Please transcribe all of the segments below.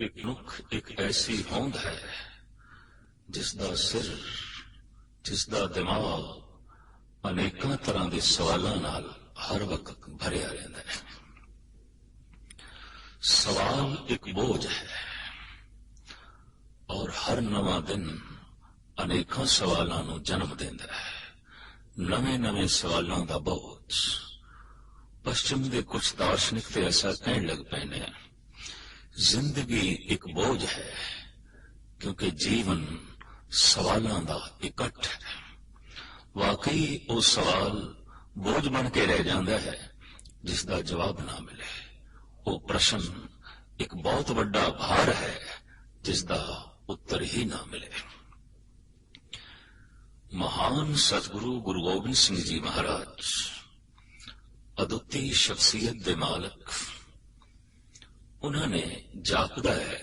एक मनुख एक ऐसी होंद है जिसदा सिर जिसदा दिमाग अनेकां तरह के सवालों नाल हर वक्त भरिया रहता है। सवाल एक बोझ है और हर नवा दिन अनेकां सवालों नूं जन्म देंदा है। नवे नवे सवालों का बोझ। पश्चिम के कुछ दार्शनिक तो ऐसा कहने लग पे ने जिंदगी एक बोझ है क्योंकि जीवन सवालों का इकट्ठ है। वाकई वो सवाल बोझ बन के रह जाता है जिसका जवाब ना मिले। वो प्रश्न एक बहुत बड़ा भार है जिसका उत्तर ही ना मिले। महान सतगुरु गुरु गोबिंद सिंह जी महाराज अद्वितीय शख्सियत दे मालक, उन्होंने जापदा है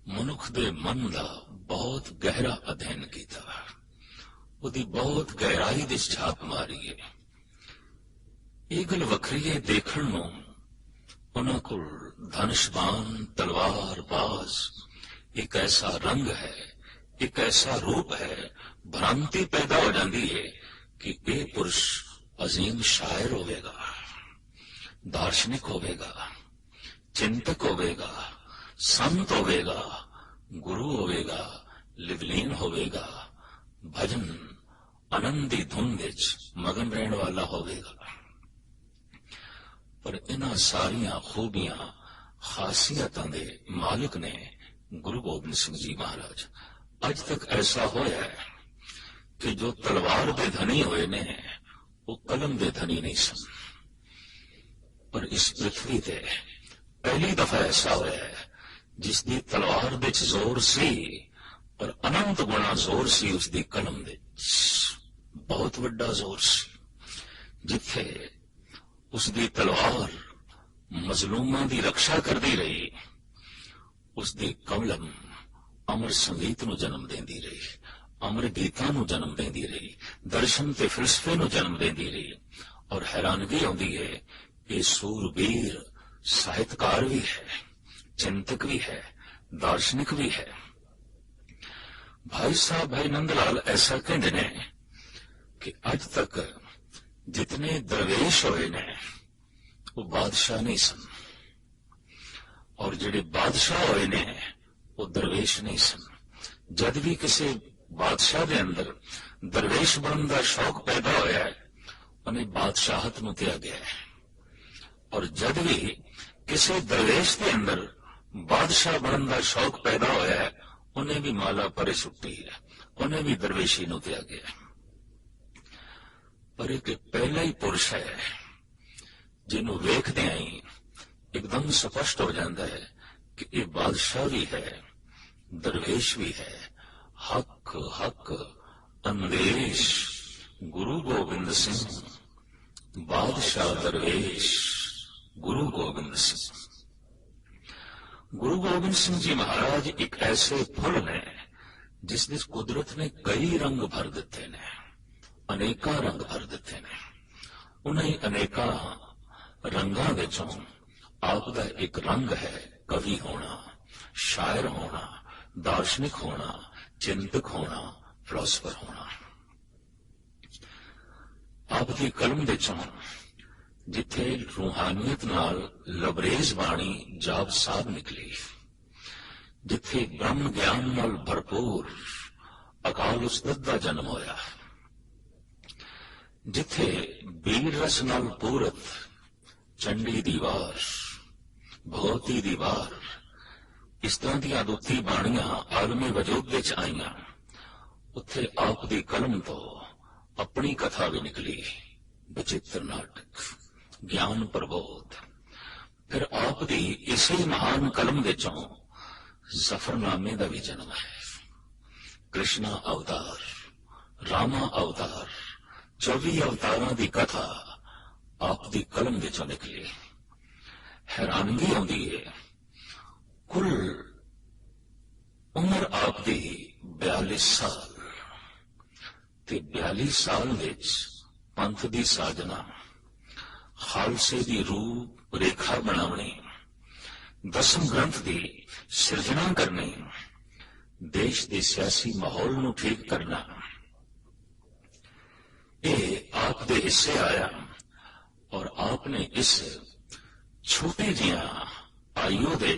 मनुख दे मन का बहुत गहरा अध्ययन किया, उसकी बहुत गहराई दे छाप मारी है। ये गल वखरी है देखण नूं उन्हां कोल धनुषबान तलवार बाज एक ऐसा रंग है, एक ऐसा रूप है, भ्रांति पैदा हो जाती है कि यह पुरुष अजीम शायर होवेगा, दार्शनिक होवेगा, चिंतक होवेगा, संत होवेगा, गुरु होवेगा, लिवलीन होवेगा, भजन आनंदी धुन विच मगन रहने वाला होवेगा। पर इन्हां सारियां खूबियां खासियतां दे मालिक ने गुरु गोबिंद सिंह जी महाराज। अज तक ऐसा होया है कि जो तलवार दे धनी होए ने वो कलम दे धनी नहीं सन। पर इस पृथ्वी ते पहली दफा ऐसा होया है जिसकी तलवार दे जोर सी पर अनंत गुणा जोर सी उसकी कलम दे। बहुत बड़ा जोर सी। जिथे उसकी तलवार मजलूमां दी रक्षा करती रही, उसकी कलम अमर संगीत नूं जन्म देंदी रही, अमर गीतां नूं जन्म देंदी रही, दर्शन ते फिलसफे नूं जन्म देंदी रही। और हैरानगी आउंदी है ये सूरबीर साहित्यकार भी है, चिंतक भी है, दार्शनिक भी है। भाई साहब भाई नंदलाल ऐसा कहते ने कि अज तक जितने दरवेश होए ने वो बादशाह नहीं सन, और जिहड़े बादशाह होए ने वो दरवेश नहीं सन। जद भी किसी बादशाह के अंदर दरवेश बनने का शौक पैदा होया है उन्हें बादशाहत नूं त्यागया है, और जद भी किसी दरवेश के अंदर बादशाह बनने का शौक पैदा होया है उन्हें भी माला परे सुट्टी है, उन्हें भी दरवेशी नूं त्यागया है। पर एक पहला ही पुरुष है जिन्हों वेखदे ही एकदम स्पष्ट हो जाता है कि ये बादशाह भी है, दरवेश भी है। हक हक अंदेश गुरु गोबिंद सिंह, बादशाह दरवेश गुरु गोबिंद सिंह। गुरु गोबिंद सिंह जी महाराज एक ऐसे फुल ने जिस विच कुदरत ने कई रंग भर दिते ने, अनेका रंग भर दिते ने। उन्हें अनेका रंगां विचों आपदा एक रंग है कवि होना, शायर होना, दार्शनिक होना, चिंतक होना, फिलोसफर होना। आपकी कलम विचों जिथे रूहानियत नाल लबरेज बाणी जाप साहब निकली, जिथे ब्रह्म ज्ञान नाल भरपूर अकाल उस्ताद दा जन्म होया, जिथे बीर रस नाल पूरत चंडी दी वार, भगवती दी वार, इस तरह दी अदुत्ती बाणियां आलमे वजूद विच आईयां, उत्थे आप दी कलम तो अपनी कथा भी निकली। विचित्र नाटक, ज्ञान प्रबोध। फिर आप दी इसी महान कलम विचों जफरनामे का भी जन्म है। कृष्णा अवतार, रामा अवतार, 24 अवतारों की कथा आप दी कलम विचों निकली। हैरानगी आउंदी है कुल उम्र आप दी 42 साल ते 42 साल विच पंथ दी साधना, खालसे दी रूप रेखा बनावनी, दसम ग्रंथ की सिरजना करनी, देश के सियासी माहौल नूं ठीक करना, ये आप दे हिस्से आया। और आपने इस छोटी जिया आयु दे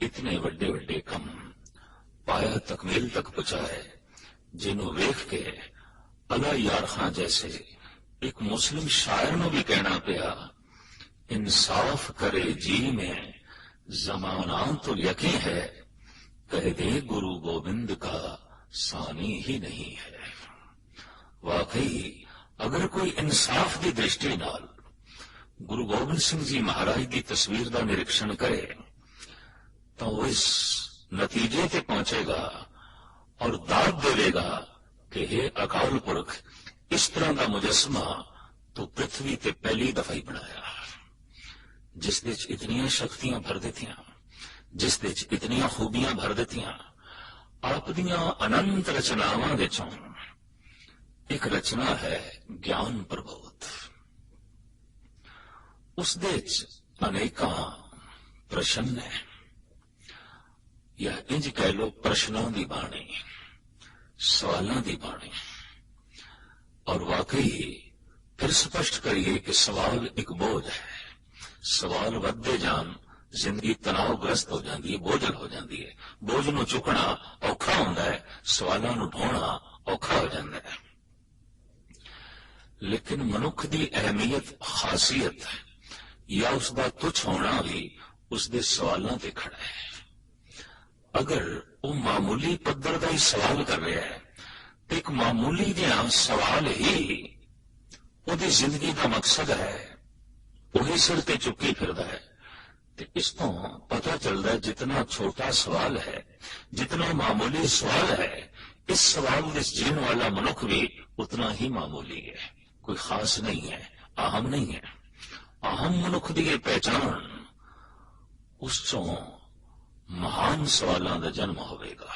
इतने वड्डे वड्डे कम पाया तकमील तक पहुंचाए, जिन्हों वेख के अला यार खां जैसे एक मुस्लिम शायर नूं भी कहना पिया, इंसाफ करे जी में जमाना तो यकीन है, कह दे गुरु गोविंद का सानी ही नहीं है। वाकई अगर कोई इंसाफ की दृष्टि नाल गुरु गोबिंद सिंह जी महाराज की तस्वीर का निरीक्षण करे तो वो इस नतीजे ते पहुंचेगा और दाद देगा कि हे अकाल पुरख, इस तरह का मुजस्मा तो पृथ्वी ते पहली दफा ही बनाया, जिस दे इतनियां शक्तियां भर दित्तियां, जिस दे इतनियां खूबियां भर दित्तियां। आप दियां अनंत रचनावां दे चों एक रचना है ज्ञान प्रबोध। उस दे अनेकां प्रश्न है, या इंज कह लो प्रश्नों की बाणी, सवालों की बाणी। और वाकई फिर स्पष्ट करिए कि सवाल एक बोझ है। सवाल वधदे जान जिंदगी तनावग्रस्त हो जाती है, बोझल हो जाती है। बोझ नूं चुकना औखा होंदा है, सवालों नूं ढोना औखा हो जाता है। लेकिन मनुख की अहमियत, खासियत या उसका तुच्छ होना भी उसके सवालों ते खड़ा है। अगर वो मामूली पद्धर का ही सवाल कर रहा है तो एक मामूली जिहा सवाल ही उसकी जिंदगी का मकसद है, वही सिर ते चुकी फिरदा है। तो इस तो पता चलता है जितना छोटा सवाल है, जितना मामूली सवाल है, इस सवाल के जीने वाला मनुख भी उतना ही मामूली है, कोई खास नहीं है, अहम नहीं है। अहम मनुख की पहचान उसों महान सवालों का जन्म होगा,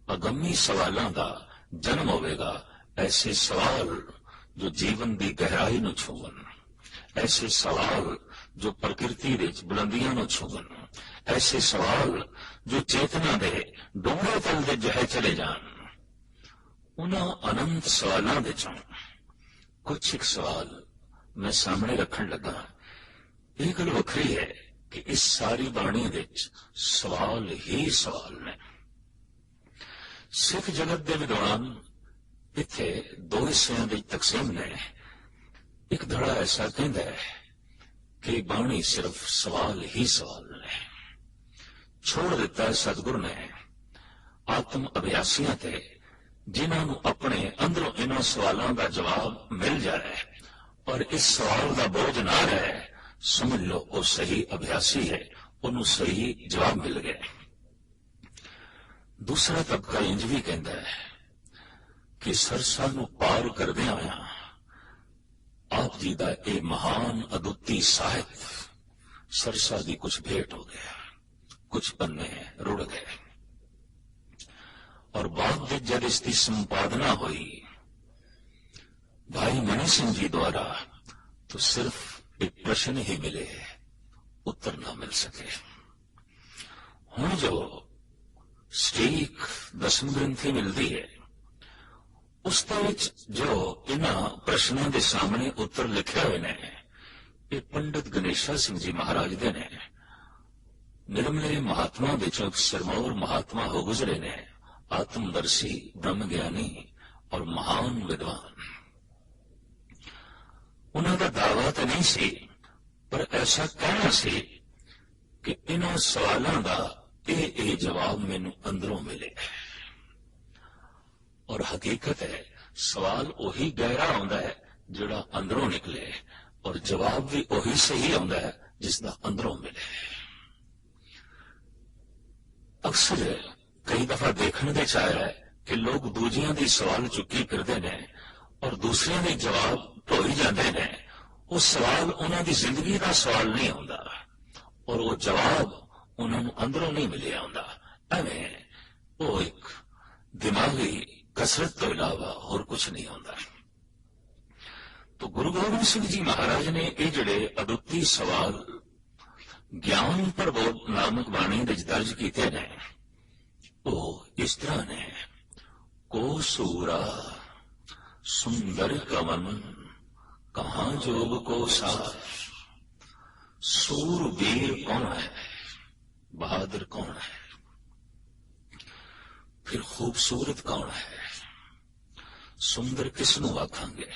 अगम्मी सवालों का जन्म होगा। ऐसे सवाल जो जीवन की गहराई नूं छूवन, ऐसे सवाल जो प्रकृति दे बुलंदियां नूं छूवन, ऐसे सवाल जो चेतना दे डूंघे तल दे जहे चले जान। उन्हां अनंत सवालों दे चों कुछ एक सवाल मैं सामने रखन लगा। यह गल वखरी है कि इस सारी बाणी दे सवाल ही सवाल ने। सिख जगत के विद्वान इत्थे दो हिस्सों की तकसीम ने। एक धड़ा ऐसा कहता है कि बाणी सिर्फ सवाल ही सवाल ने। छोड़ दिता है सतगुरु ने आत्म अभ्यासियों ते, जिन्होंने अपने अंदरों इन्होंने सवालों का जवाब मिल जाए और इस सवाल का बोझ ना रहे, समझ लो वो सही अभ्यासी है, उन्होंने सही जवाब मिल गया। दूसरा तबका इंज भी कहता है कि सरसा नूं पार करदे आया आप जी का यह महान अदुੱਤੀ ਸਾਹਿਤ सरसा की कुछ भेंट हो गया, कुछ पन्ने रुड़ गए। और बाद में जब इसकी संपादना हुई भाई मनी सिंह जी द्वारा, तो सिर्फ एक प्रश्न ही मिले, उत्तर ना मिल सके। हुण जो स्टीक दसम ग्रंथी मिलती है, उसके जो इन्हां प्रश्नों के सामने उत्तर लिखे हुए ने, ये पंडित गणेशा सिंह जी महाराज दे ने। निर्मले महात्मा विचों एक सिरमौर महात्मा हो गुजरे ने, आत्मदर्शी, ब्रह्म ज्ञानी और महान विद्वान। उन्होंने दावा तो नहीं सी, पर ऐसा कहना सी कि इन्हों सवालों का ये जवाब मैनू अंदरों मिले। और हकीकत है सवाल उही गहरा आउंदा है जिहड़ा अंदरों निकले, और जवाब भी उही सही आउंदा है जिसका अंदरों मिले। अक्सर कई दफा देखने के चाह है कि लोग दूजियां दी सवाल चुकी फिरदे ने और दूसरियां दे जवाब ढोई जाते हैं। वो सवाल उन्हों की जिंदगी का सवाल नहीं होंदा और वो जवाब उन्होंने अंदरों नहीं मिले आउंदा। एवें वो एक दिमागी कसरत तो इलावा और कुछ नहीं होंदा। तो गुरु गोबिंद सिंह जी महाराज ने ये जड़े अदुੱਤੀ सवाल ਗਿਆਨ ਪ੍ਰਬੋਧ ਨਾਮਕ ਬਾਣੀ ਵਿੱਚ ਦਰਜ ਕੀਤੇ ਨੇ ਉਹ ਇਸ ਤਰ੍ਹਾਂ ਨੇ। ਕੋ ਸੂਰਾ ਸੁੰਦਰ ਕਵਨ ਕਹਾਂ ਜੋਗ ਕੋ ਸਾਰ। सूरवीर कौन है, बहादुर कौन है, फिर खूबसूरत कौन है, सुंदर किसनू आखांगे।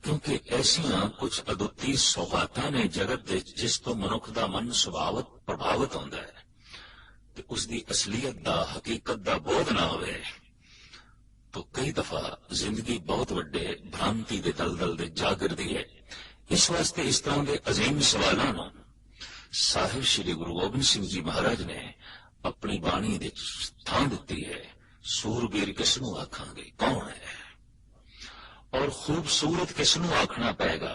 क्योंकि ऐसियां कुछ अदुੱਤੀ सौगातां ने जगत दे जिस तो मनुख दा मन सुभावत प्रभावित होंदा है ते उसदी असलियत दा हकीकत दा बोध ना होवे तो कई दफा जिंदगी बहुत वड्डे भ्रांति दे दलदल दे जा गिरदी है। इस वास्ते इस तरह के अजीम सवालों को साहिब श्री गुरु गोबिंद सिंह जी महाराज ने अपनी बाणी दे थां दिती है। सूरबीर किसनू आखांगे, कौन है, और खूबसूरत किसनू आखना पेगा,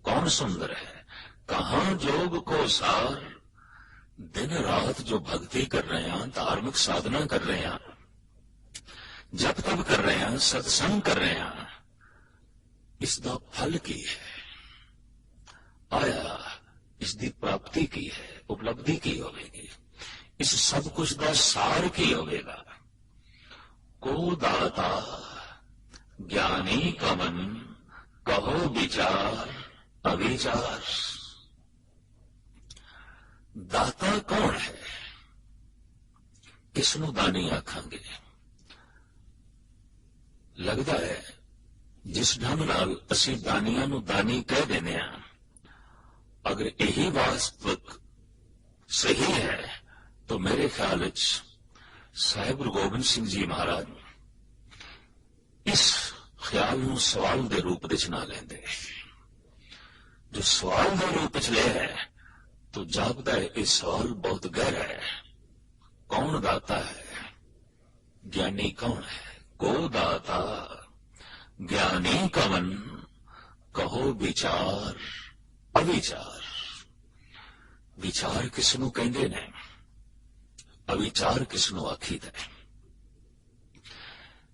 कौन सुंदर है। कहां जोग को सार, दिन रात जो भक्ति कर रहे हैं, धार्मिक साधना कर रहे हैं, जप तप कर रहे हैं, सत्संग कर रहे हैं, इसका फल की है, आया इसकी प्राप्ति की है, उपलब्धि की होगी, इस सब कुछ का सार की होगा। को दाता ज्ञानी कमन कहो विचार अविचार। दाता कौन है, किसनू दानी आखांगे। लगता है जिस ढंग नाल असी दानियां नू दानी कह देने हैं, अगर यही वास्तविक सही है तो मेरे ख्याल साहिब गुरु गोबिंद सिंह जी महाराज इस ख्याल नू सवाल के रूप में ना लेंदे। जो सवाल के रूप च लिया है तो जापदा है यह सवाल बहुत गहरा है। कौन दाता है, ज्ञानी कौन है। को दाता ज्ञानी कवन कहो विचार अविचार। विचार किसनू कहंदे ने, अविचार किसनू आखीदा है।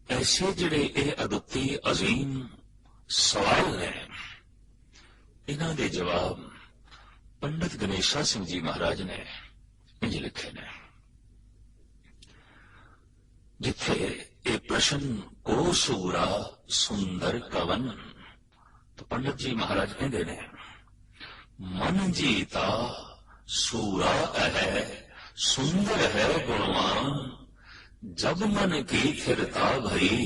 ऐसे जिहड़े ये अदुੱਤੀ अजीम सवाल ने, इन्हां दे जवाब पंडित गणेशा सिंह जी महाराज ने इंज लिखे ने। जिथे ये प्रश्न को सूरा सुंदर कवन, तो पंडित जी महाराज कहंदे ने मन जीता सूरा है सुंदर है गुणवान। जब मन की थिरता भई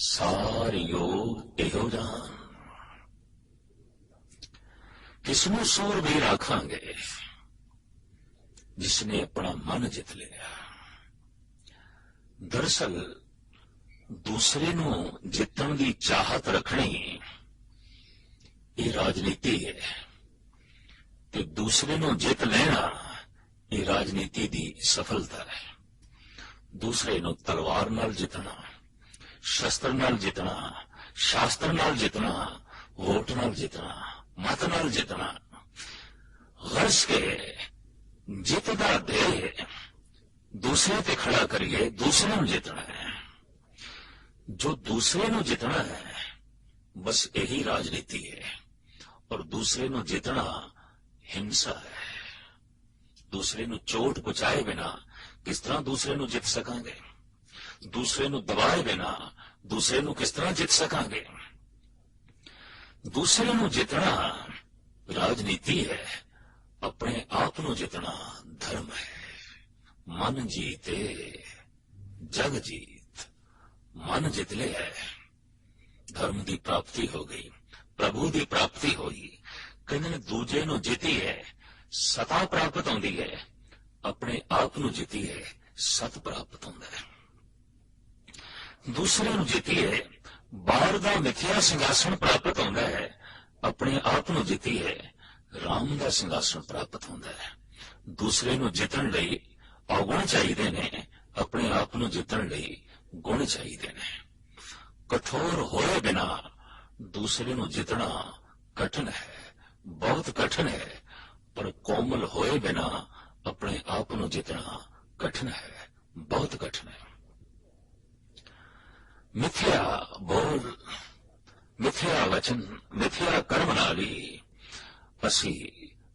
सार योग एहो जान। किसनू सूरबीर आखांगे, जिसने अपना मन जित लिया। दरअसल दूसरे नू जितण दी चाहत रखनी ये राजनीति है, ते दूसरे नू जित लेना ये राजनीति दी सफलता है। दूसरे नू तलवार नाल जितना, शस्त्र नाल जितना, शास्त्र नाल जितना, वोट नाल जितना, मत नाल जितना, गर्ज के जित दा दे दूसरे पे खड़ा करिए, दूसरे नू जितना है। जो दूसरे नू जितना है बस यही राजनीति है, और दूसरे नू जितना हिंसा है। दूसरे नू चोट पहुंचाए बिना किस तरह दूसरे नू जित सकांगे। दूसरे नू दबाए बिना दूसरे नू किस तरह जित सकांगे। दूसरे नू जितना राजनीति है, अपने आप नू जितना धर्म है। मन जीते जग जीत, मन जित ले है, धर्म की प्राप्ति हो गई, प्रभु की प्राप्ति होगी। कहने दूजे नू जिती है सता प्राप्त होती है, अपने आप नू जिती है सत प्राप्त होता है। दूसरे नू जिती है बाहर का मिथ्या सिंघासन प्राप्त होता है, अपने आप नू जिती है राम का सिंघासन प्राप्त होता है। दूसरे नू जितण लई अवगुण चाहिए ने, अपने आप नू जितण लई गुण चाहिए ने। कठोर होए बिना दूसरे नू जितना कठिन है, बहुत कठिन है, पर कोमल होए बिना अपने आप नू जितना कठिन है, बहुत कठिन है। मिथ्या बोल, मिथ्या वचन, मिथ्या कर्म नाली असी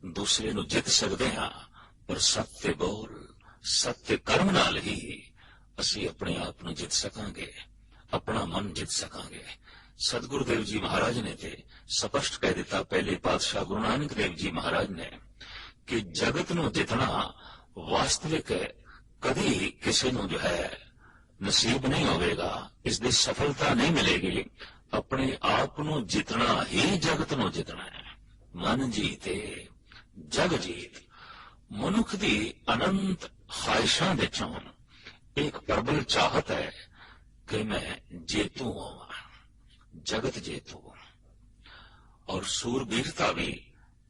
ਦੂਸਰੇ ਨੂੰ ਜਿੱਤ ਸਕਦੇ ਹਾਂ, ਪਰ ਸੱਚ ਬੋਲ ਸੱਚ ਕਰਮ ਨਾਲ ਹੀ ਅਸੀਂ ਆਪਣੇ ਆਪ ਨੂੰ ਜਿੱਤ ਸਕਾਂਗੇ, ਆਪਣਾ ਮਨ ਜਿੱਤ ਸਕਾਂਗੇ। ਸਤਿਗੁਰੂ ਦੇਵ ਜੀ ਮਹਾਰਾਜ ਨੇ ਤੇ ਸਪਸ਼ਟ ਕਹਿ ਦਿੱਤਾ, ਪਹਿਲੇ ਪਾਤਸ਼ਾਹ ਗੁਰੂ ਨਾਨਕ ਦੇਵ ਜੀ ਮਹਾਰਾਜ ਨੇ, ਕਿ ਜਗਤ ਨੂੰ ਜਿੱਤਣਾ ਵਾਸਤਵਿਕ ਕਦੀ ਕਿਸੇ ਨੂੰ ਜੋ ਹੈ ਨਸੀਬ ਨਹੀਂ ਹੋਵੇਗਾ, ਇਸ ਦੀ ਸਫਲਤਾ ਨਹੀਂ ਮਿਲੇਗੀ। ਆਪਣੇ ਆਪ ਨੂੰ ਜਿੱਤਣਾ ਹੀ ਜਗਤ ਨੂੰ ਜਿੱਤਣਾ ਹੈ। ਮਨ ਜੀਤੇ ਜਗ ਜੀਤ। ਮਨੁੱਖ ਦੀ ਅਨੰਤ ਖਾਹਿਸ਼ਾਂ ਵਿੱਚੋਂ ਇੱਕ ਪ੍ਰਬਲ ਚਾਹਤ ਹੈ ਕਿ ਮੈਂ ਜੇਤੂ ਹੋਵਾਂ, ਜਗਤ ਜੇਤੂ। ਔਰ ਸੂਰਬੀਰਤਾ ਵੀ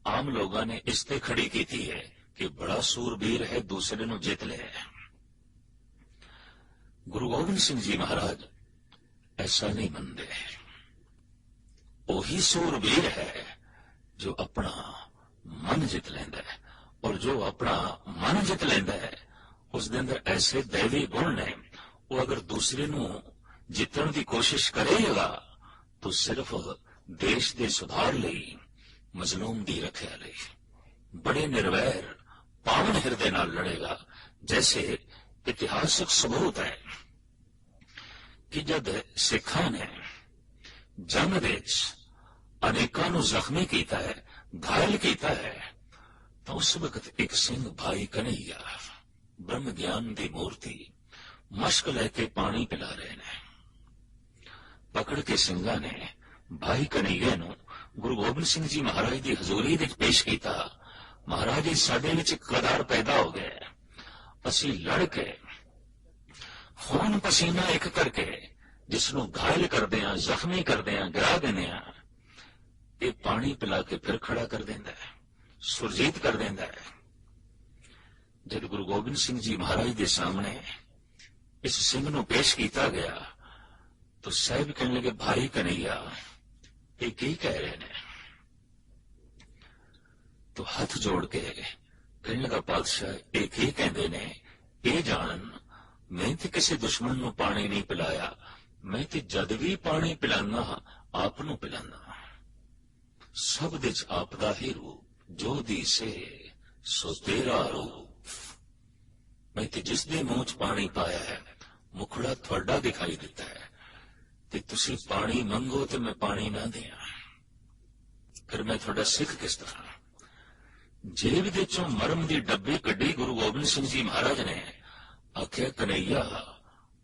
ਆਮ ਲੋਕਾਂ ਨੇ ਇਸ ਤੇ ਖੜੀ ਕੀਤੀ ਹੈ ਕਿ ਬੜਾ ਸੂਰਬੀਰ ਹੈ, ਦੂਸਰੇ ਨੂੰ ਜਿੱਤ ਲਿਆ। ਗੁਰੂ ਗੋਬਿੰਦ ਸਿੰਘ ਜੀ ਮਹਾਰਾਜ ਐਸਾ ਨਹੀਂ ਮੰਨਦੇ। ਉਹੀ ਸੂਰਬੀਰ ਹੈ ਜੋ ਆਪਣਾ ਮਨ ਜਿੱਤ ਲੈਂਦਾ ਹੈ, ਔਰ ਜੋ ਆਪਣਾ ਮਨ ਜਿੱਤ ਲੈਂਦਾ ਹੈ ਉਸ ਦੇ ਅੰਦਰ ਐਸੇ ਦੈਵੀ ਗੁਣ ਨੇ, ਉਹ ਅਗਰ ਦੂਸਰੇ ਨੂੰ ਜਿੱਤਣ ਦੀ ਕੋਸ਼ਿਸ਼ ਕਰੇਗਾ ਤਾਂ ਸਿਰਫ ਦੇਸ਼ ਦੇ ਸੁਧਾਰ ਲਈ, ਮਜ਼ਲੂਮ ਦੀ ਰੱਖਿਆ ਲਈ ਬੜੇ ਨਿਰਵੈਰ ਪਾਵਨ ਹਿਰਦੇ ਨਾਲ ਲੜੇਗਾ। ਜੈਸੇ ਇਤਿਹਾਸਕ ਸਬੂਤ ਹੈ ਕਿ ਜਦ ਸਿੱਖਾਂ ਨੇ ਜੰਗ ਵਿੱਚ ਅਨੇਕਾਂ ਨੂੰ ਜ਼ਖਮੀ ਕੀਤਾ ਹੈ, ਘਾਇਲ ਕੀਤਾ ਹੈ, ਤਾਂ ਉਸ ਵਕਤ ਇੱਕ ਸਿੰਘ ਭਾਈ ਕਨਈਆ ਬ੍ਰਹਮ ਗਿਆਨ ਦੀ ਮੂਰਤੀ ਮਸ਼ਕ ਲੈ ਕੇ ਪਾਣੀ ਪਿਲਾ ਰਹੇ ਨੇ। ਪਕੜ ਕੇ ਸਿੰਘਾਂ ਨੇ ਭਾਈ ਕਨਈਆ ਨੂੰ ਗੁਰੂ ਗੋਬਿੰਦ ਸਿੰਘ ਜੀ ਮਹਾਰਾਜ ਦੀ ਹਜ਼ੂਰੀ ਵਿੱਚ ਪੇਸ਼ ਕੀਤਾ। ਮਹਾਰਾਜ ਜੀ, ਸਾਡੇ ਵਿੱਚ ਇੱਕ ਕਦਾਰ ਪੈਦਾ ਹੋ ਗਿਆ, ਅਸੀਂ ਲੜ ਕੇ ਖੂਨ ਪਸੀਨਾ ਇੱਕ ਕਰਕੇ ਜਿਸ ਨੂੰ ਘਾਇਲ ਕਰਦੇ ਹਾਂ, ਜ਼ਖਮੀ ਕਰਦੇ ਹਾਂ, ਗਿਰਾ ਦਿੰਦੇ ਹਾਂ, ਇਹ ਪਾਣੀ ਪਿਲਾ ਕੇ ਫਿਰ ਖੜਾ ਕਰ ਦਿੰਦਾ ਹੈ, ਸੁਰਜੀਤ ਕਰ ਦਿੰਦਾ ਹੈ। ਜਦ ਗੁਰੂ ਗੋਬਿੰਦ ਸਿੰਘ ਜੀ ਮਹਾਰਾਜ ਦੇ ਸਾਹਮਣੇ ਇਸ ਸਿੰਘ ਨੂੰ ਪੇਸ਼ ਕੀਤਾ ਗਿਆ ਤਾਂ ਸਾਹਿਬ ਕਹਿਣ ਲੱਗੇ, ਭਾਈ ਕਨਈਆ ਇਹ ਕੀ ਕਹਿ ਰਹੇ ਨੇ? ਤਾਂ ਹੱਥ ਜੋੜ ਕੇ ਕਹਿਣ ਲੱਗਾ, ਪਾਤਸ਼ਾਹ ਇਹ ਕੀ ਕਹਿੰਦੇ ਨੇ? ਇਹ ਜਾਣਨ, ਮੈਂ ਤੇ ਕਿਸੇ ਦੁਸ਼ਮਣ ਨੂੰ ਪਾਣੀ ਨਹੀਂ ਪਿਲਾਇਆ, ਮੈਂ ਤੇ ਜਦ ਵੀ ਪਾਣੀ ਪਿਲਾਨਾ ਆਪ ਨੂੰ ਪਿਲਾਨਾ। ਸਭ ਦੇ ਚ ਆਪ ਦਾ ਹੀ ਰੂਪ, ਜੋ ਦੀਸੇ ਸੋ ਤੇਰਾ ਰੂਪ। ਮੈਂ ਤੇ ਜਿਸ ਦੇ ਮੂੰਹ ਚ ਪਾਣੀ ਪਾਇਆ ਹੈ, ਮੁਖੜਾ ਤੁਹਾਡਾ ਦਿਖਾਈ ਦਿੱਤਾ ਹੈ, ਤੇ ਤੁਸੀਂ ਪਾਣੀ ਮੰਗੋ ਤੇ ਮੈਂ ਪਾਣੀ ਨਾ ਦਿਆਂ, ਫਿਰ ਮੈਂ ਤੁਹਾਡਾ ਸਿੱਖ ਕਿਸ ਤਰ੍ਹਾਂ? ਜੇਬ ਦੇ ਚੋਂ ਮਰਮ ਦੀ ਡੱਬੀ ਕੱਢੀ ਗੁਰੂ ਗੋਬਿੰਦ ਸਿੰਘ ਜੀ ਮਹਾਰਾਜ ਨੇ, ਆਖਿਆ ਕਨਈਆ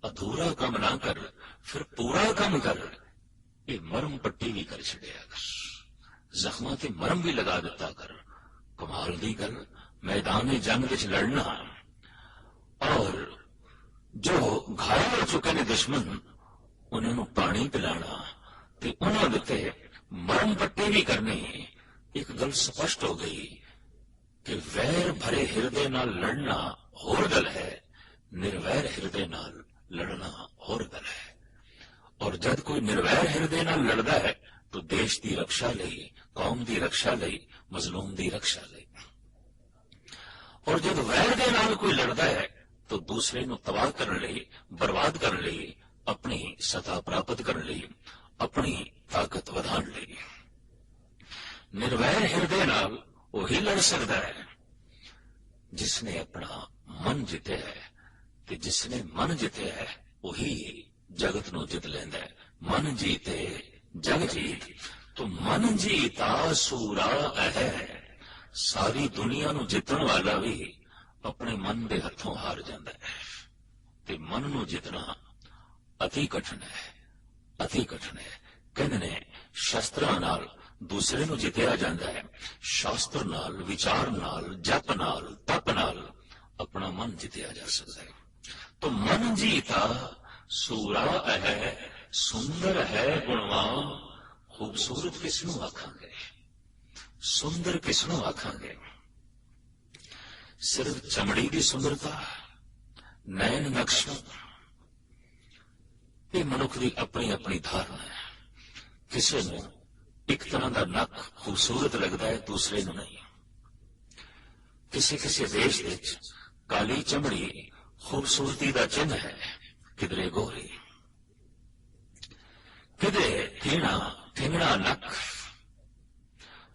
ਅਧੂਰਾ ਕੰਮ ਨਾ ਕਰ, ਫਿਰ ਪੂਰਾ ਕੰਮ ਕਰ। ਇਹ ਮਰਮ ਪੱਟੀ ਵੀ ਕਰ ਛੱਡਿਆ ਕਰ, ਜ਼ਖਮਾਂ ਤੇ ਮਰਮ ਵੀ ਲਗਾ ਦਿੱਤਾ ਕਰ। ਕਮਾਲ ਦੀ ਗੱਲ, ਮੈਦਾਨ ਜੰਗ ਵਿੱਚ ਲੜਨਾ ਔਰ ਜੋ ਘਾਇਲ ਹੋ ਚੁੱਕੇ ਨੇ ਦੁਸ਼ਮਣ, ਉਹਨਾਂ ਨੂੰ ਪਾਣੀ ਪਿਲਾਣਾ ਤੇ ਉਹਨਾਂ ਦੇ ਉੱਤੇ ਮਰਮ ਪੱਟੀ ਵੀ ਕਰਨੀ। ਇੱਕ ਗੱਲ ਸਪਸ਼ਟ ਹੋ ਗਈ ਕਿ ਵੈਰ ਭਰੇ ਹਿਰਦੇ ਨਾਲ ਲੜਨਾ ਹੋਰ ਗੱਲ ਹੈ, ਨਿਰਵੈਰ ਹਿਰਦੇ ਨਾਲ ਲੜਨਾ ਹੋਰ ਗੱਲ ਹੈ। ਔਰ ਜਦ ਕੋਈ ਨਿਰਵੈਰ ਹਿਰਦੇ ਨਾਲ ਲੜਦਾ ਹੈ ਤਾਂ ਦੇਸ਼ ਦੀ ਰੱਖਿਆ ਲਈ, ਕੌਮ ਦੀ ਰੱਖਿਆ ਲਈ, ਮਜ਼ਲੂਮ ਦੀ ਰੱਖਿਆ ਲਈ। ਔਰ ਜਦ ਵੈਰ ਦੇ ਨਾਲ ਕੋਈ ਲੜਦਾ ਹੈ ਤਾਂ ਦੂਸਰੇ ਨੂੰ ਤਬਾਹ ਕਰਨ ਲਈ, ਬਰਬਾਦ ਕਰਨ ਲਈ, ਆਪਣੀ ਸਤਾ ਪ੍ਰਾਪਤ ਕਰਨ ਲਈ, ਆਪਣੀ ਤਾਕਤ ਵਧਾਉਣ ਲਈ। ਨਿਰਵੈਰ ਹਿਰਦੇ ਨਾਲ ਉਹੀ ਲੜ ਸਕਦਾ ਹੈ ਜਿਸ ਨੇ ਆਪਣਾ ਮਨ ਜਿੱਤਿਆ ਹੈ, ਤੇ ਜਿਸ ਨੇ ਮਨ ਜਿੱਤਿਆ ਹੈ ਉਹੀ ਜਗਤ ਨੂੰ ਜਿੱਤ ਲੈਂਦਾ ਹੈ। ਮਨ ਜੀਤੇ ਜਗ ਜੀਤ। ਤੋ ਮਨ ਜੀਤਾ ਸੂਰਾ ਹੈ। ਸਾਰੀ ਦੁਨੀਆ ਨੂੰ ਜਿੱਤਣ ਵਾਲਾ ਵੀ ਆਪਣੇ ਮਨ ਦੇ ਹੱਥੋਂ ਹਾਰ ਜਾਂਦਾ ਹੈ, ਤੇ ਮਨ ਨੂੰ ਜਿੱਤਣਾ ਅਤੀ ਕਠਿਨ ਹੈ, ਅਤੀ ਕਠਿਨ ਹੈ। ਕਹਿੰਦੇ ਨੇ ਸ਼ਸਤਰਾਂ ਨਾਲ ਦੂਸਰੇ ਨੂੰ ਜਿੱਤਿਆ ਜਾਂਦਾ ਹੈ, ਸ਼ਾਸਤਰ ਨਾਲ, ਵਿਚਾਰ ਨਾਲ, ਜਪ ਨਾਲ, ਤਪ ਨਾਲ ਆਪਣਾ ਮਨ ਜਿੱਤਿਆ ਜਾ ਸਕਦਾ ਹੈ। तो मन जीता सूरा है, सुंदर है गुणवान। खूबसूरत किसनू आखांगे, सुंदर किसनू आखांगे? सिर्फ चमड़ी की सुंदरता, नैन नक्श, ये मनुख की अपनी अपनी धारणा है। किसी को एक तरह का नक खूबसूरत लगता है, दूसरे को नहीं। किसी किसी देश विच काली चमड़ी खूबसूरती का चिन्ह है, किधरे गोरी, किधरे ठेड़ा ठेंगड़ा नक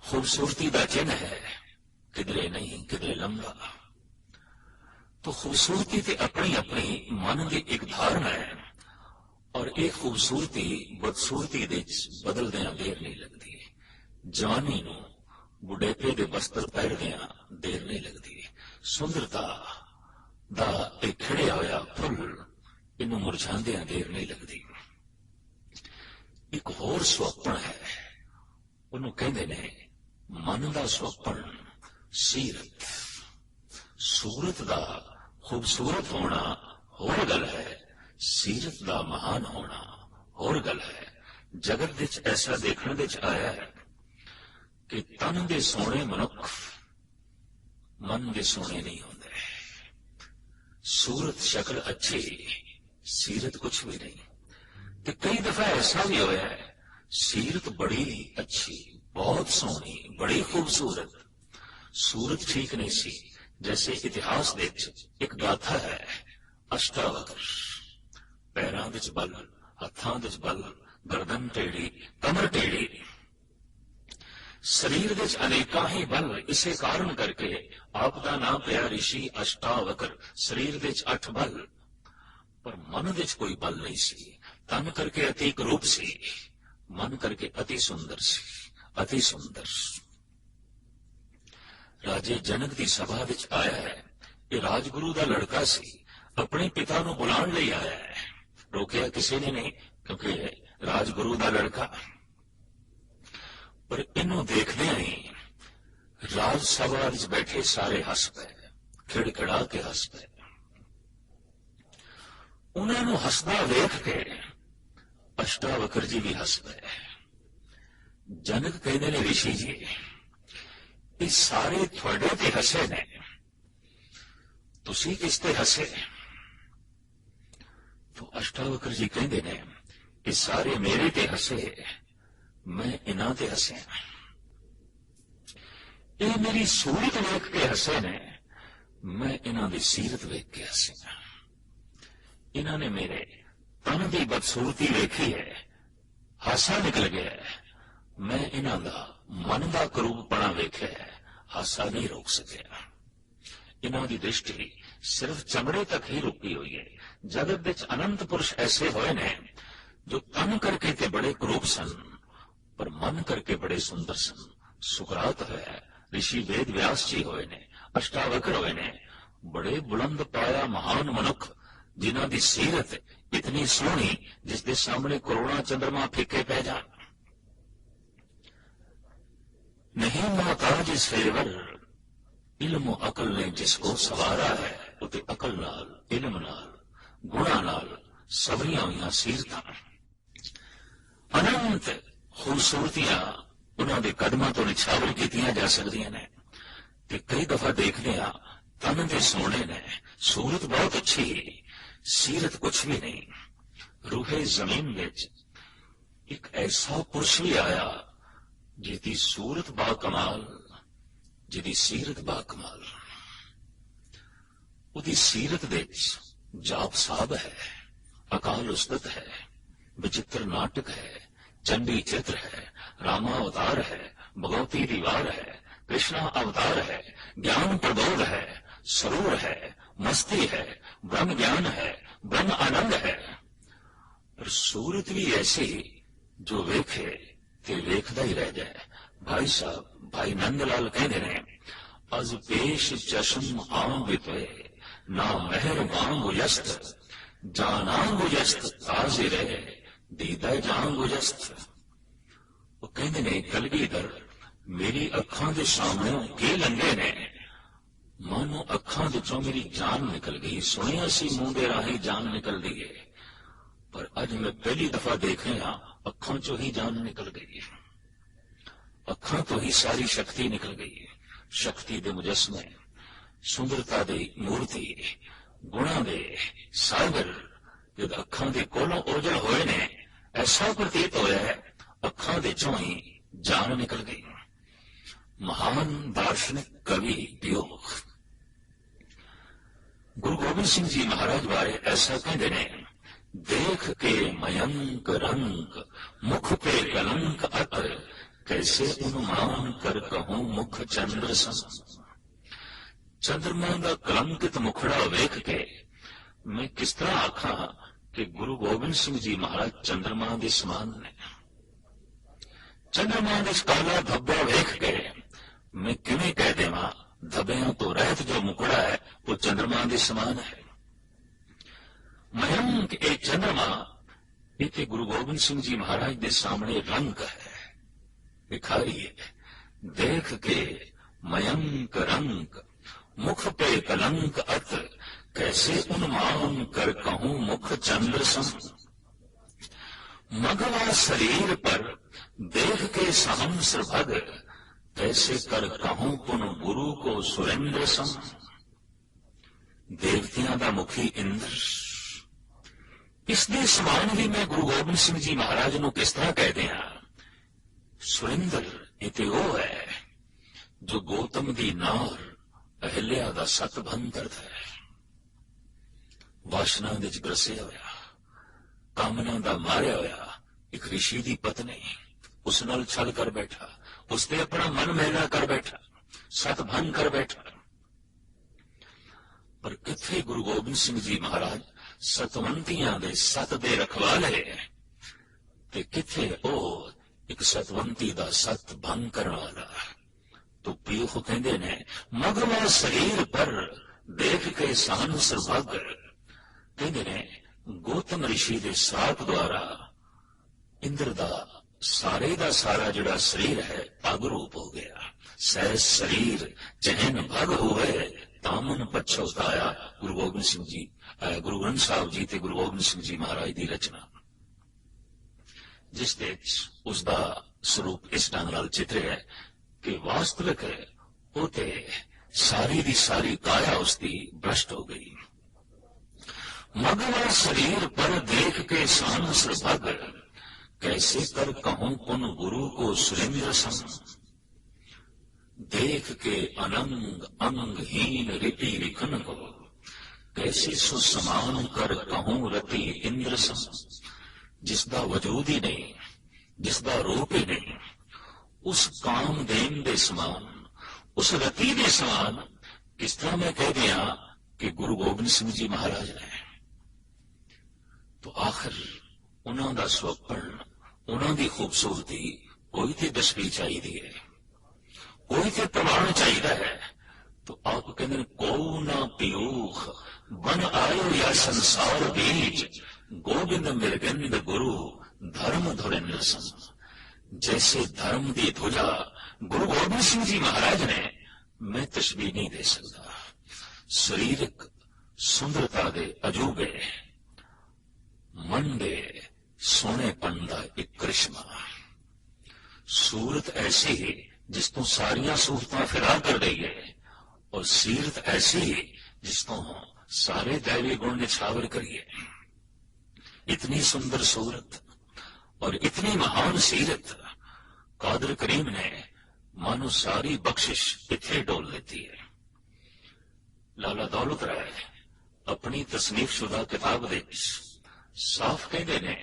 खूबसूरती का चिन्ह है, किधरे नहीं किधरे लंबा। तो खूबसूरती ते अपनी अपनी मन की एक धारणा है, और एक खूबसूरती बदसूरती दे बदलदियां देर नहीं लगती। जवानी नूं बुढ़ेपे दे बस्तर पहरदियां देर नहीं लगती। सुंदरता दा एक खिड़िया होया फुल इनू मुरझांदियां देर नहीं लगती। एक होर सुपन है, उन्होंने कहते ने मन का सुपन सीरत। सूरत का खूबसूरत होना होर गल है, सीरत का महान होना होर गल है। जगत विच ऐसा देखने विच आया है कि तन दे सोने मनुख मन दे सोने नहीं होंदे। सूरत शक्ल अच्छी, सीरत कुछ भी नहीं। तो कई दफा ऐसा भी होया है, सीरत बड़ी अच्छी, बहुत सोहनी, बड़ी खूबसूरत, सूरत ठीक नहीं सी। जैसे इतिहास दे एक गाथा है, अष्टावक्र, पैरां विच बल, हत्थां विच बल, गर्दन टेढ़ी, कमर टेढ़ी, शरीर विच अनेका ही बल। इसे कारण करके आपका नाम पिया ऋषि अष्टावक्र। शरीर विच 8 बल, पर मन विच कोई बल नहीं सी। तन करके अतीक रूप सी, मन करके अति सुंदर सी, अति सुंदर। राजे जनक की सभा विच आया है, ये राजगुरु का लड़का सी, अपने पिता नूं बुलाण लई आया है। रोकिया किसी ने नहीं, क्योंकि राजगुरु का लड़का। पर इनू देखदे ही राज सभा विच बैठे सारे हस पे, खिड़खिड़ा के हस पे। उन्होंने हसदा वेख के अष्टावक्र जी भी हस पे। जनक कहते ने ऋषि जी, ये सारे थोड़े ते हसे ने, तुसी किस ते हसे? तो अष्टावक्र जी कहते ने, ये सारे मेरे ते हसे, मैं इन्हां ते हसिया। ये मेरी सूरत वेख के हसे ने, मैं इन्हां दी सीरत वेख के हसिया। इन्होंने मेरे तन की बदसूरती वेखी है, हासा निकल गया है। मैं इन्हां दा मन का करूपपना वेख्या है, हासा नहीं रोक सकिया। इन्हां दी दृष्टि सिर्फ चमड़े तक ही रुकी हुई है। जगत विच अनंत पुरुष ऐसे होए ने जो तन करके ते बड़े क्रूप सन, पर मन करके बड़े सुंदर सन। सुकरात होया, ऋषि वेद व्यास जी होए ने, अष्टावक्र होए ने, बड़े बुलंद पाया महान मनुख, जिन्हां दी सीरत इतनी सोहनी जिसके सामने करोड़ों चंद्रमा फीके पै जान। नहीं मोहताज सेवर, इल्म अकल ने जिसको सवारा है, उते अकल नाल, इल्म नाल, गुणा नाल सबरियां हुई सीरतां, अनंत खूबसूरतियां उन्हां दे कदमां तो निछावर कीतियां जा सकदियां ने। ते कई दफा देखदे आ तन दे सोने ने, सूरत बहुत अच्छी, सीरत कुछ भी नहीं। रूहे जमीन विच एक ऐसा पुरुष भी आया जिसकी सूरत बाकमाल, जिसकी सीरत बाकमाल। उदी सीरत विच जाप साहब है, अकाल उस्तत है, विचित्र नाटक है, चंडी चित्र है, रामा अवतार है, भगवती दीवार है, कृष्णा अवतार है, ज्ञान प्रबोध है, सरूर है, मस्ती है, ब्रह्म ज्ञान है, ब्रह्म आनंद है। पर सूरत भी ऐसी जो वेखे ते वेखदा ही रह जाए। भाई साहब, भाई नंदलाल कहते ने, अज पेश चश्म आम बितवे, ना महर वांग यस्त, जानांग यस्त ताजिर है, दीदा जांग यस्त। वो कहते ने, कलगीधर मेरी अखां दे सामने के लंघे ने, मानो अखां विचों मेरी जान निकल गई। सुनिया सी मुंह दे राही जान निकल दी है, पर अज मैं पहली दफा देख रहा अखां चो ही जान निकल गई। अखां तो ही सारी शक्ति निकल गई। शक्ति दे मुजस्मे, सुंदरता दे मूर्ति, गुणा दे सागर जब अखां दे कोलों ओझल होए ने, ऐसा प्रतीत होया है अखां दे चों ही जान निकल गई। महान दार्शनिक कवि योग गुरु गोबिंद सिंह जी महाराज बारे ऐसा कहते ने, देख के मयंक रंग, मुख पे कलंक अत, कैसे अनुमान कर कहूं मुख चंद्र सन। चंद्रमा का कलंकित मुखड़ा वेख के मैं किस तरह आखा कि गुरु गोबिंद सिंह जी महाराज चंद्रमा के समान ने। चंद्रमा के काला धब्बा वेख के मैं किवें कह देवां धब्बियां तो रहत जो मुखड़ा है वो चंद्रमा के समान है। मयंक ए चंद्रमा इतने गुरु गोबिंद सिंह जी महाराज के सामने रंग है, भिखारी है। देख के मयंक रंग मुख पे कलंक अत, कैसे उन्मान कर कहूं मुख चंद्र सम। मघवा शरीर पर देख के सहंस भग, कैसे कर कहूं पुन गुरु को सुरेंद्र सम। देवतियां दा मुखी इंद्र, इसके समान भी मैं गुरु गोबिंद सिंह जी महाराज नूं किस तरह कह दिया। सुरेंद्र इते वो है जो गौतम दी नार अहिल्या दा सत भंग करता है। वासना दे च ग्रसिया होया, कामना दा मारिया होया एक ऋषि दी पत्नी उस नाल छल कर बैठा, उसने अपना मन मैला कर बैठा, सत भंग कर बैठा। पर किथे गुरु गोबिंद सिंह जी महाराज सतवंतियां दे सत दे रखवाले ते किथे ओ एक सतवंती दा सत भंग करने वाला। तो पीख कहते ने मघवा शरीर पर देख के सहंस भग, कहते ने गौतम ऋषि दे साप द्वारा इंद्र दा सारा जिहड़ा शरीर है अग रूप हो गया। सहज शरीर चहन भग हुए तामन पछताया। गुरु गोबिंद सिंह जी, गुरु ग्रंथ साहब जी ते गुरु गोबिंद सिंह जी महाराज की रचना, जिस उसका स्वरूप इस ढंग नाल चित्र है कि वास्तविक होते सारी दी सारी काया उसकी भ्रष्ट हो गई। मघवा शरीर पर देख के सहंस भग, कैसे कर कहूं पुन गुरु को सुरेंद्र सम। देख के अनंग अंगहीन रिपि रिखन को, कैसे सुसमान कर कहूं रति इंद्र सम। जिसका वजूद ही नहीं, जिसका रूप ही नहीं, उस कामधेन दे समान, उस रति दे समान किस तरह मैं कह दिया कि गुरु गोबिंद सिंह जी महाराज ने। तो आखिर उन्हों का स्वप्न, उन्हों की खूबसूरती कोई तो दसवी चाहिए है, कोई तो प्रमाण चाहिए है। तो आप कहते को ना पीयूख बन आयो या संसार बीज, गोविंद मृगंद गुरु धर्म धुरेंद्र सम। जैसे धर्म की ध्वजा गुरु गोबिंद सिंह जी महाराज ने मैं तस्वीर नहीं दे सकता। शरीरक सुंदरता दे अजूबे, मन दे सोनेपन का एक करिश्मा, सूरत ऐसी ही जिस तो सारिया सूरतां फिरा कर रही है, और सीरत ऐसी ही जिस तो सारे दैवी गुण निछावर करिए। इतनी सुंदर सूरत और इतनी महान सीरत कादर करीम ने मानो सारी बख्शिश इथे डोल लेती है। लाला दौलत राय अपनी तसनीफ शुदा किताब दे साफ कहते ने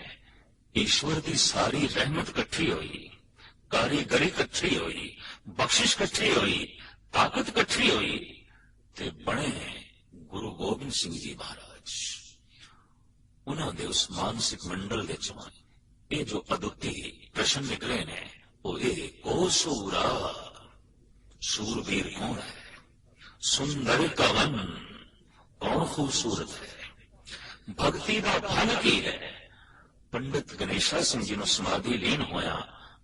ईश्वर की सारी रहमत कट्ठी हुई, कारीगरी कट्ठी हुई, बख्शिश कट्ठी हुई, ताकत कट्ठी हुई ते बने गुरु गोबिंद सिंह जी महाराज। उन्होंने उस मानसिक मंडल के चों ये जो अद्वितीय प्रश्न निकले ने वो ये को सूरा, सूरवीर कौन है, सुंदर का वन कौन खूबसूरत है, भक्ति का फल की है। पंडित गणेशा सिंह जी ने समाधि लीन होया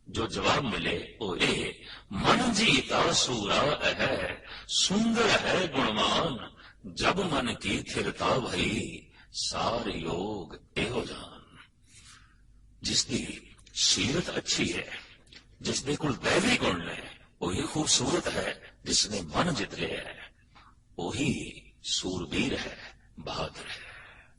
जो जवाब मिले वो ये मन जीता सूरा है, सुंदर है गुणवान, जब मन की थिरता भई सारे योग एहो जान। जिसकी सीरत अच्छी है, जिसने कुल दैवी गुण ने वही खूबसूरत है, जिसने मन जित लिया है वही सूरवीर है, बहादुर है।